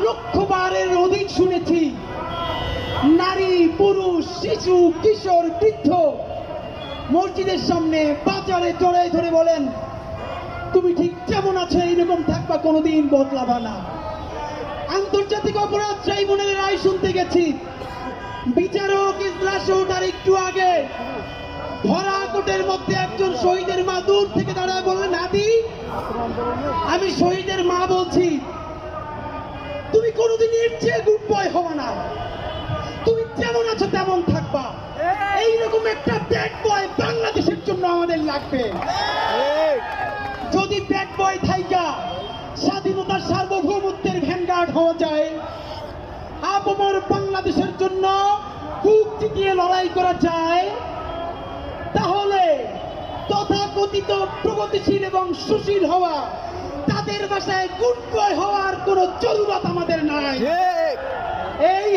লক্ষবারের অধিক শুনেছি নারী পুরুষ শিশু কিশোর বৃদ্ধ মসজিদের সামনে বাজারে জড়াই ধরে বলেন, তুমি ঠিক যেমন আছো এইরকম থাকবা, কোনোদিন বদলাবা না। আন্তর্জাতিক অপরাধ ট্রাইব্যুনালের রায় শুনতে গেছি, বিচারক ইজলাস তার একটু আগে ভরা কোটের মধ্যে একজন শহীদের মা দূর থেকে দাঁড়ায় বললেন, হাদি আমি শহীদের মা বলছি, তুমি কোনোদিন এর চেয়ে গুড বয় হবা না, তুমি যেমন আছো তেমন থাকবা। এইরকম একটা ব্যাড বয় বাংলাদেশের জন্য আমাদের লাগবে। যদি ব্যাড বয় থাইকা স্বাধীনতার সার্বভৌমত্বের ভ্যানগার্ড হওয়া যায়, আপামর বাংলাদেশের জন্য বুক চিতিয়ে লড়াই করা যায়, তাহলে তথাকথিত প্রগতিশীল এবং সুশীল হওয়া, তাদের ভাষায় গুড বয় হওয়ার কোন জরুরত আমাদের নাই। এই